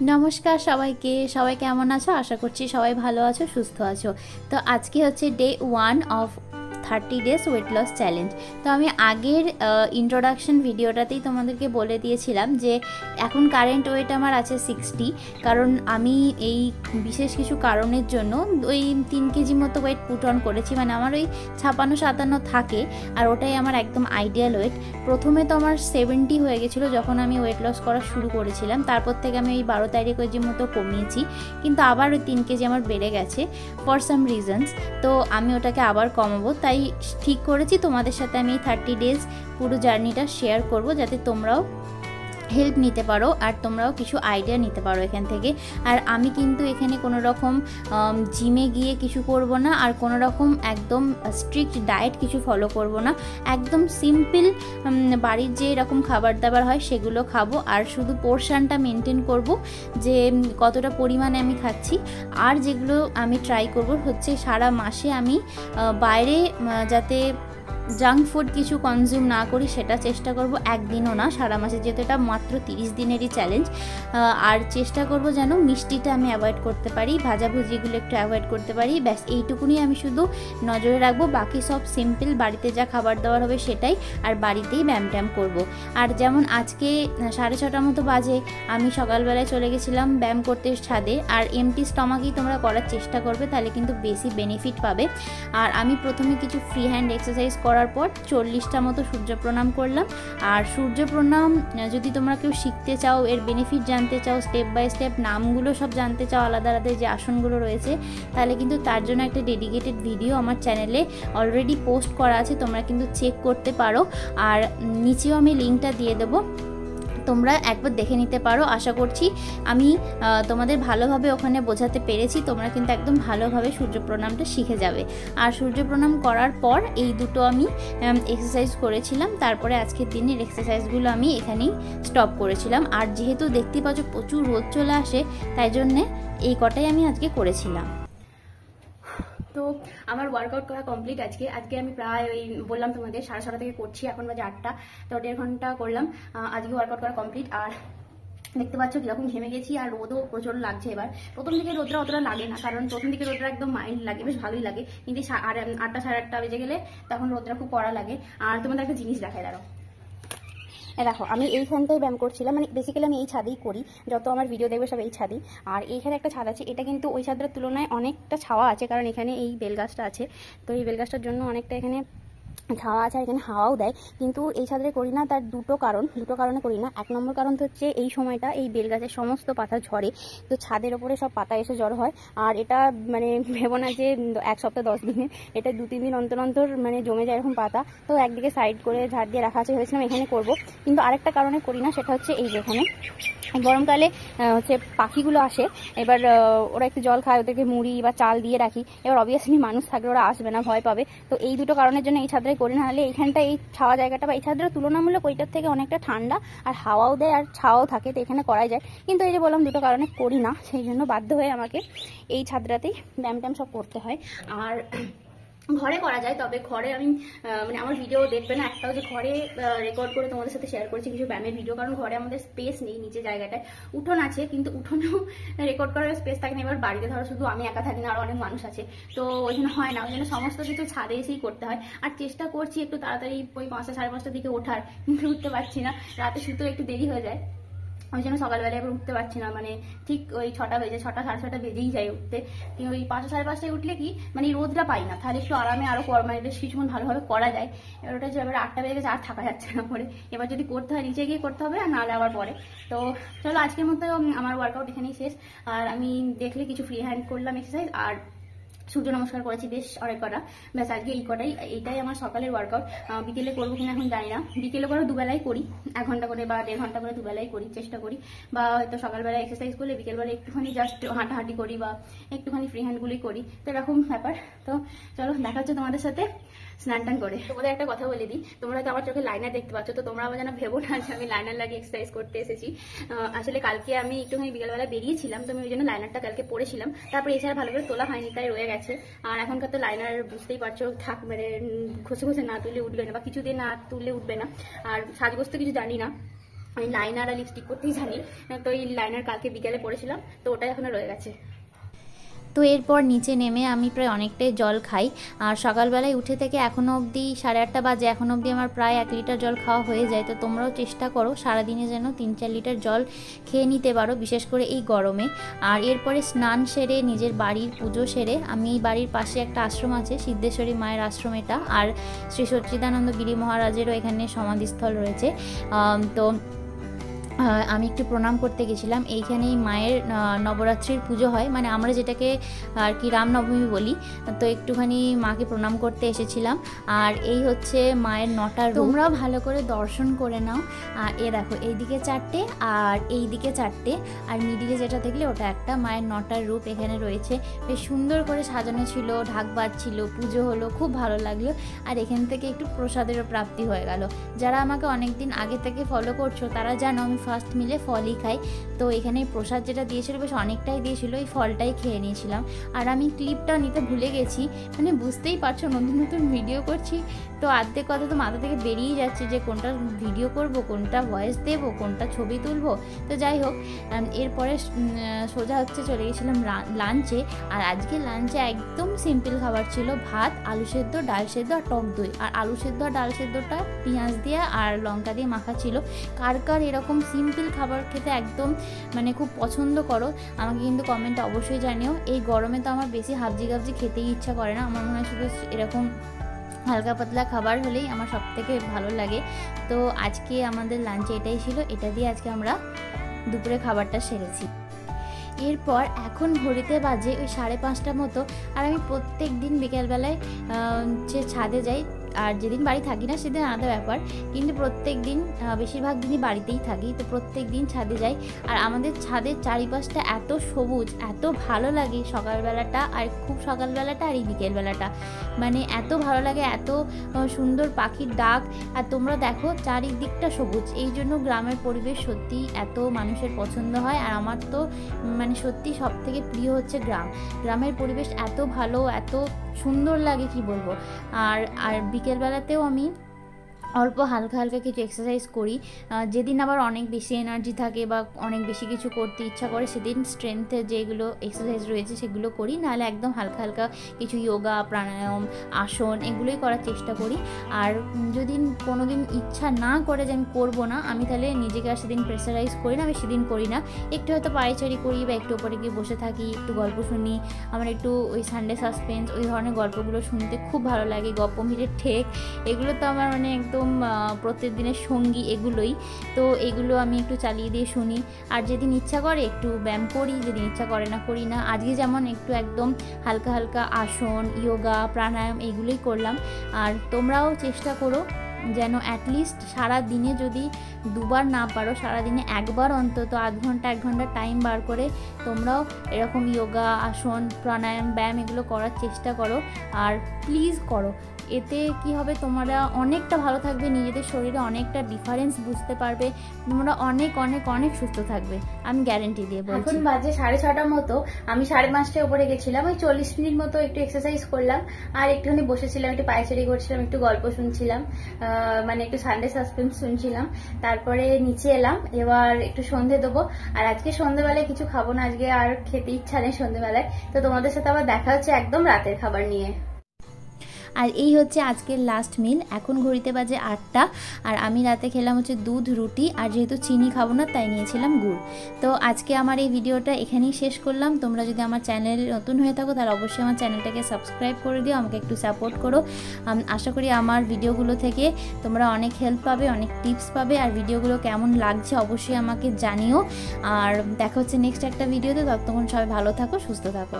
নমস্কার সবাইকে। সবাই কেমন আছো? আশা করছি সবাই ভালো আছো, সুস্থ আছো। তো আজকে হচ্ছে day 1 of 30 days weight loss challenge. তো আমি আগের ইন্ট্রোডাকশন ভিডিওটাতেই তোমাদেরকে বলে দিয়েছিলাম যে এখন কারেন্ট ওয়েট আমার আছে 60, কারণ আমি এই বিশেষ কিছু কারণের জন্য ওই 3 কেজি মতো ওয়েট পুট অন করেছি। মানে আমার ওই 56-57 থাকে, আর ওটাই আমার একদম আইডিয়াল ওয়েট। প্রথমে তো আমার 70 হয়ে গেছিলো যখন আমি ওয়েট লস করা শুরু করেছিলাম, তারপর থেকে আমি ওই 12-13 কেজি মতো কমিয়েছি, কিন্তু আবার ওই 3 কেজি আমার বেড়ে গেছে ফর সাম রিজনস। তো আমি ওটাকে আবার কমাবো, তাই ঠিক করেছি তোমাদের সাথে আমি 30 ডেজ পুরো জার্নিটা শেয়ার করব, যাতে তোমরাও হেল্প নিতে পারো আর তোমরাও কিছু আইডিয়া নিতে পারো এখান থেকে। আর আমি কিন্তু এখানে কোনো রকম জিমে গিয়ে কিছু করব না, আর কোনো রকম একদম স্ট্রিক্ট ডায়েট কিছু ফলো করব না। একদম সিম্পল বাড়ির যে এরকম খাবার দাবার হয় সেগুলো খাবো, আর শুধু পোর্শনটা মেনটেন করব যে কতটা পরিমাণে আমি খাচ্ছি। আর যেগুলো আমি ট্রাই করব হচ্ছে সারা মাসে আমি বাইরে যাতে জাঙ্ক ফুড কিছু কনজিউম না করি, সেটা চেষ্টা করব। একদিনও না, সারা মাসে, যেহেতু এটা মাত্র 30 দিনেরই চ্যালেঞ্জ। আর চেষ্টা করব যেন মিষ্টিটা আমি অ্যাভয়েড করতে পারি, ভাজাভুজিগুলো একটু অ্যাভয়েড করতে পারি। ব্যাস এইটুকুনি আমি শুধু নজরে রাখবো। বাকি সব সিম্পল, বাড়িতে যা খাবার দাবার হবে সেটাই, আর বাড়িতেই ব্যায়াম ট্যাম করবো। আর যেমন আজকে 6:30 মতো বাজে, আমি সকালবেলায় চলে গেছিলাম ব্যায়াম করতে ছাদে। আর এমটি স্টমাকেই তোমরা করার চেষ্টা করবে, তাহলে কিন্তু বেশি বেনিফিট পাবে। আর আমি প্রথমে কিছু ফ্রি হ্যান্ড এক্সারসাইজ করার পর 40টা মতো সূর্য প্রণাম করলাম। আর সূর্য প্রণাম যদি তোমরা কেউ শিখতে চাও, এর বেনিফিট জানতে চাও, স্টেপ বাই স্টেপ নামগুলো সব জানতে চাও, আলাদা আলাদা যে আসনগুলো রয়েছে, তাহলে কিন্তু তার জন্য একটা ডেডিকেটেড ভিডিও আমার চ্যানেলে অলরেডি পোস্ট করা আছে, তোমরা কিন্তু চেক করতে পারো। আর নিচেও আমি লিঙ্কটা দিয়ে দেবো, তোমরা একবার দেখে নিতে পারো। আশা করছি আমি তোমাদের ভালোভাবে ওখানে বোঝাতে পেরেছি, তোমরা কিন্তু একদম ভালোভাবে সূর্য প্রণামটা শিখে যাবে। আর সূর্য প্রণাম করার পর এই দুটো আমি এক্সারসাইজ করেছিলাম, তারপরে আজকের দিনের এক্সারসাইজগুলো আমি এখানেই স্টপ করেছিলাম। আর যেহেতু দেখতে পাচ্ছ প্রচুর রোদ চলে আসে, তাই জন্যে এই কটাই আমি আজকে করেছিলাম। তো আমার ওয়ার্কআউট করা কমপ্লিট। আজকে আমি প্রায় ওই বললাম তোমাদের 6:30 থেকে করছি, এখন বাজে 8টা, তো 1.5 ঘন্টা করলাম। আজকে ওয়ার্কআউট করা কমপ্লিট। আর দেখতে পাচ্ছ কিরকম ঘেমে গেছি, আর রোদও প্রচুর লাগছে। এবার প্রথম দিকে রোদটা অতটা লাগে না, কারণ প্রথম দিকে রোদটা একদম মাইল্ড লাগে, বেশ ভালোই লাগে। কিন্তু 8টা 8:30 বেজে গেলে তখন রোদটা খুব কড়া লাগে। আর তোমাদের একটা জিনিস দেখায়, দাঁড়াও। দেখো, আমি এইখানটাই ব্যায়াম করছিলাম, মানে বেসিক্যালি আমি এই ছাদেই করি, যত আমার ভিডিও দেখবে সব এই ছাদেই। আর এইখানে একটা ছাদ আছে, এটা কিন্তু ওই ছাদের তুলনায় অনেকটা ছাওয়া আছে, কারণ এখানে এই বেলগাছটা আছে। তো এই বেলগাছটার জন্য অনেকটা এখানে ছাওয়া আছে, আর এখানে হাওয়াও দেয়। কিন্তু এই ছাদে করি না, তার দুটো কারণে করি না। 1 নম্বর কারণ তো হচ্ছে এই সময়টা এই বেলগাছের সমস্ত পাতা ঝরে, তো ছাদের ওপরে সব পাতা এসে জড়ো হয়। আর এটা মানে ভেবো না যে 1 সপ্তাহ 10 দিনে, এটা 2-3 দিন অন্তর অন্তর মানে জমে যায় এরকম পাতা। তো একদিকে সাইড করে ঝাড় দিয়ে রাখা আছে, ভেবেছিলাম এখানে করব। কিন্তু আরেকটা কারণে করি না, সেটা হচ্ছে এই যে এখানে গরমকালে হচ্ছে পাখিগুলো আসে। এবার ওরা একটু জল খায়, ওদেরকে মুড়ি বা চাল দিয়ে রাখি। এবার অবভিয়াসলি মানুষ থাকলে ওরা আসবে না, ভয় পাবে। তো এই দুটো কারণের জন্য এই ছাদটাই করি না। হলে এইখানটা এই ছাওয়া জায়গাটা বা এই ছাদটা তুলনামূলক ওইটার থেকে অনেকটা ঠান্ডা, আর হাওয়াও দেয় আর ছাওয়াও থাকে, তো এখানে করাই যায়। কিন্তু এই যে বললাম দুটো কারণে করি না, সেই জন্য বাধ্য হয়ে আমাকে এই ছাদটাতেই ব্যায়াম ট্যাম সব করতে হয়। আর ঘরে করা যায়, তবে ঘরে আমি মানে আমার ভিডিও দেখবে না একটাও যে ঘরে রেকর্ড করে তোমাদের সাথে শেয়ার করেছি কিছু ব্যায়ামের ভিডিও, কারণ ঘরে আমাদের স্পেস নেই। নিচে জায়গাটায় উঠোন আছে, কিন্তু উঠোনেও রেকর্ড করার স্পেস থাকে না। এবার বাড়িতে ধরো শুধু আমি একা থাকি না, আরও অনেক মানুষ আছে, তো ওই জন্য হয় না। ওই জন্য সমস্ত কিছু ছাদে এসেই করতে হয়। আর চেষ্টা করছি একটু তাড়াতাড়ি ওই 5টা 5:30টার দিকে ওঠার, কিন্তু উঠতে পারছি না, রাতে শুতেও একটু দেরি হয়ে যায়। ওই জন্য সকালবেলায় এবার উঠতে পারছি না, মানে ঠিক ওই 6টা বেজে 6টা 6:30 বেজেই যায় উঠতে। কিন্তু ওই 5টা 5:30টায় উঠলে কি মানে রোদটা পাই না, তাহলে একটু আরামে আরো মানে বেশ কিছুক্ষণ ভালোভাবে করা যায়। এবার ওটা যে এবার 8টা বেজে গেছে, আর থাকা যাচ্ছে না পরে। এবার যদি করতে হয় নিচে গিয়ে করতে হবে, আর নাহলে আবার পরে। তো চলো আজকের মতো আমার ওয়ার্কআউট এখানেই শেষ। আর আমি দেখলে কিছু ফ্রি হ্যান্ড করলাম এক্সারসাইজ, আর সূর্য নমস্কার করেছি বেশ অনেক কটা। ব্যাস আজকে এইটাই আমার সকালের ওয়ার্কআউট। বিকেলে করবো কিনা এখন জানি না। বিকেলে করে দুবেলাই করি, 1 ঘন্টা করে বা 1.5 ঘন্টা করে দুবেলাই করি, চেষ্টা করি। বা হয়তো সকালবেলা এক্সারসাইজ করলে বিকেলবেলা একটুখানি জাস্ট হাঁটাহাঁটি করি বা একটুখানি ফ্রি হ্যান্ডগুলোই করি, তো এরকম ব্যাপার। তো চলো দেখা হচ্ছে তোমাদের সাথে স্নান টান করে। তোমাদের একটা কথা বলে দিই, তোমরা তো আমার চোখে লাইনার দেখতে পাচ্ছ, তো তোমরা আমার যেন ভেবো না যে আমি লাইনার লাগিয়ে এক্সারসাইজ করতে এসেছি। আসলে কালকে আমি একটুখানি বিকেলবেলা বেরিয়েছিলাম, তো আমি ওই জন্য লাইনারটা কালকে পরেছিলাম। তারপরে এছাড়া ভালো করে তোলা হয়নি, তাই রয়ে গেছে। আর এখনকার তো লাইনার বুঝতেই পারছো, থাক মানে ঘষে ঘষে না তুলে উঠবে না, বা কিছু দিয়ে না তুললে উঠবে না। আর সাজগোজ তো কিছু জানি না, আমি লাইনার আর লিপস্টিক করতেই জানি, তো এই লাইনার কালকে বিকেলে পড়েছিলাম, তো ওটাই এখনো রয়ে গেছে। তো এরপর নিচে নেমে আমি প্রায় অনেকটাই জল খাই। আর সকালবেলায় উঠে থেকে এখনও অবধি 8:30 বাজে, এখনও অবধি আমার প্রায় 1 লিটার জল খাওয়া হয়ে যায়। তো তোমরাও চেষ্টা করো সারাদিনে যেন 3-4 লিটার জল খেয়ে নিতে পারো, বিশেষ করে এই গরমে। আর এরপরে স্নান সেরে নিজের বাড়ির পুজো সেরে আমি এই বাড়ির পাশে একটা আশ্রম আছে, সিদ্ধেশ্বরী মায়ের আশ্রম এটা, আর শ্রী সচ্চিদানন্দ গিরি মহারাজেরও এখানে সমাধিস্থল রয়েছে। তো আমি একটু প্রণাম করতে গেছিলাম। এইখানেই মায়ের নবরাত্রির পুজো হয়, মানে আমরা যেটাকে আর কি রামনবমী বলি। তো একটুখানি মাকে প্রণাম করতে এসেছিলাম। আর এই হচ্ছে মায়ের 9টা রূপ, তোমরাও ভালো করে দর্শন করে নাও। আর এ দেখো এইদিকে 4টে আর এইদিকে 4টে, আর মিডিলে যেটা দেখলে ওটা একটা। মায়ের 9টা রূপ এখানে রয়েছে, বেশ সুন্দর করে সাজানো ছিল, ঢাক বাজছিল, পুজো হলো, খুব ভালো লাগলো। আর এখান থেকে একটু প্রসাদেরও প্রাপ্তি হয়ে গেল। যারা আমাকে অনেক দিন আগে থেকে ফলো করছো তারা জানো আমি ফার্স্ট মিলে ফলই খাই। তো এখানে প্রসাদ যেটা দিয়েছিল বেশ অনেকটাই দিয়েছিল, এই ফলটাই খেয়ে নিয়েছিলাম। আর আমি ক্লিপটা নিতে ভুলে গেছি, মানে বুঝতেই পারছো নতুন নতুন ভিডিও করছি, তো আর্ধেক কথা তো মাথা থেকে বেরিয়ে যাচ্ছে যে কোনটা ভিডিও করব, কোনটা ভয়েস দেব, কোনটা ছবি তুলবো। তো যাই হোক, এরপরে সোজা হচ্ছে চলে গেছিলাম লাঞ্চে। আর আজকে লাঞ্চে একদম সিম্পল খাবার ছিল, ভাত, আলু সেদ্ধ, ডাল সেদ্ধ আর টক দই। আর আলু সেদ্ধ আর ডাল সেদ্ধটা পেঁয়াজ দিয়ে আর লঙ্কা দিয়ে মাখা ছিল। কার কার এরকম সিম্পল খাবার খেতে একদম মানে খুব পছন্দ করো আমাকে কিন্তু কমেন্টে অবশ্যই জানিও। এই গরমে তো আমার বেশি হাবজি গাবজি খেতেই ইচ্ছা করে না, আমার মনে হয় শুধু এরকম হালকা পাতলা খাবার হলেই আমার সব থেকে ভালো লাগে। তো আজকে আমাদের লাঞ্চে এটাই ছিল, এটা দিয়ে আজকে আমরা দুপুরে খাবারটা সেরেছি। এরপর এখন ঘড়িতে বাজে ওই 5:30 মতো। আর আমি প্রত্যেক দিন বিকেলবেলায় যে ছাদে যাই, আর যেদিন বাড়ি থাকি না সেদিন আলাদা ব্যাপার, কিন্তু প্রত্যেক দিন বেশিরভাগ দিনই বাড়িতেই থাকি, তো প্রত্যেক দিন ছাদে যাই। আর আমাদের ছাদের চারিপাশটা এত সবুজ, এত ভালো লাগে সকালবেলাটা, আর খুব সকালবেলাটা আর এই বিকেলবেলাটা, মানে এত ভালো লাগে, এত সুন্দর পাখির ডাক। আর তোমরা দেখো চারিদিকটা সবুজ, এই জন্য গ্রামের পরিবেশ সত্যি এত মানুষের পছন্দ হয়। আর আমার তো মানে সত্যি সব থেকে প্রিয় হচ্ছে গ্রামের পরিবেশ, এত ভালো, এত সুন্দর লাগে কি বলবো। আর বিকেলবেলাতেও আমি অল্প হালকা হালকা কিছু এক্সারসাইজ করি। যেদিন আবার অনেক বেশি এনার্জি থাকে বা অনেক বেশি কিছু করতে ইচ্ছা করে সেদিন স্ট্রেংথের যেগুলো এক্সারসাইজ রয়েছে সেগুলো করি, নাহলে একদম হালকা হালকা কিছু যোগা, প্রাণায়াম, আসন এগুলোই করার চেষ্টা করি। আর যদি কোনো দিন ইচ্ছা না করে যে আমি করবো না, আমি তাহলে নিজেকে আর সেদিন প্রেসারাইজ করি না, আমি সেদিন করি না। একটু হয়তো পায়চারি করি বা একটু ওপরে গিয়ে বসে থাকি, একটু গল্প শুনি। আমার একটু ওই সানডে সাসপেন্স ওই ধরনের গল্পগুলো শুনতে খুব ভালো লাগে, গপ্পমিরের ঠেক, এগুলো তো আমার মানে একদম প্রত্যেক দিনের সঙ্গী এগুলোই। তো এগুলো আমি একটু চালিয়ে দিয়ে শুনি। আর যেদিন ইচ্ছা করে একটু ব্যায়াম করি, যেদিন ইচ্ছা করে না করি না। আজকে যেমন একটু একদম হালকা হালকা আসন, যোগা, প্রাণায়াম এগুলোই করলাম। আর তোমরাও চেষ্টা করো যেন অ্যাটলিস্ট সারা দিনে যদি 2বার না পারো, সারাদিনে 1বার অন্তত আধ ঘন্টা 1 ঘন্টা টাইম বার করে তোমরাও এরকম যোগা, আসন, প্রাণায়াম, ব্যায়াম এগুলো করার চেষ্টা করো। আর প্লিজ করো, এতে কি হবে তোমরা অনেকটা ভালো থাকবে, নিজেদের শরীরে অনেকটা ডিফারেন্স বুঝতে পারবে, তোমরা অনেক অনেক অনেক সুস্থ থাকবে, আমি গ্যারেন্টি দিয়ে বলছি। এখন বাজে 6:30 মতো, আমি 5:30টায় উপরে গেছিলাম, ওই 40 মিনিট মতো একটু এক্সারসাইজ করলাম, আর একটুখানি বসেছিলাম, একটু পায়চারি করছিলাম, একটু গল্প শুনছিলাম, মানে একটু সানডে সাসপেন্স শুনছিলাম। তারপরে নিচে এলাম, এবার একটু সন্ধে দেবো। আর আজকে সন্ধ্যেবেলায় কিছু খাবো না, আজকে আর খেতে ইচ্ছা নেই সন্ধ্যেবেলায়। তো তোমাদের সাথে আবার দেখা হচ্ছে একদম রাতের খাবার নিয়ে। আর এই হচ্ছে আজকের লাস্ট মিল। এখন ঘড়িতে বাজে 8টা, আর আমি রাতে খেলাম হচ্ছে দুধ, রুটি, আর যেহেতু চিনি খাবো না তাই নিয়েছিলাম গুড়। তো আজকে আমার এই ভিডিওটা এখানেই শেষ করলাম। তোমরা যদি আমার চ্যানেল নতুন হয়ে থাকো তাহলে অবশ্যই আমার চ্যানেলটাকে সাবস্ক্রাইব করে দিও, আমাকে একটু সাপোর্ট করো। আশা করি আমার ভিডিওগুলো থেকে তোমরা অনেক হেল্প পাবে, অনেক টিপস পাবে। আর ভিডিওগুলো কেমন লাগছে অবশ্যই আমাকে জানিও। আর দেখা হচ্ছে নেক্সট একটা ভিডিওতে, ততক্ষণ সবাই ভালো থাকো, সুস্থ থাকো।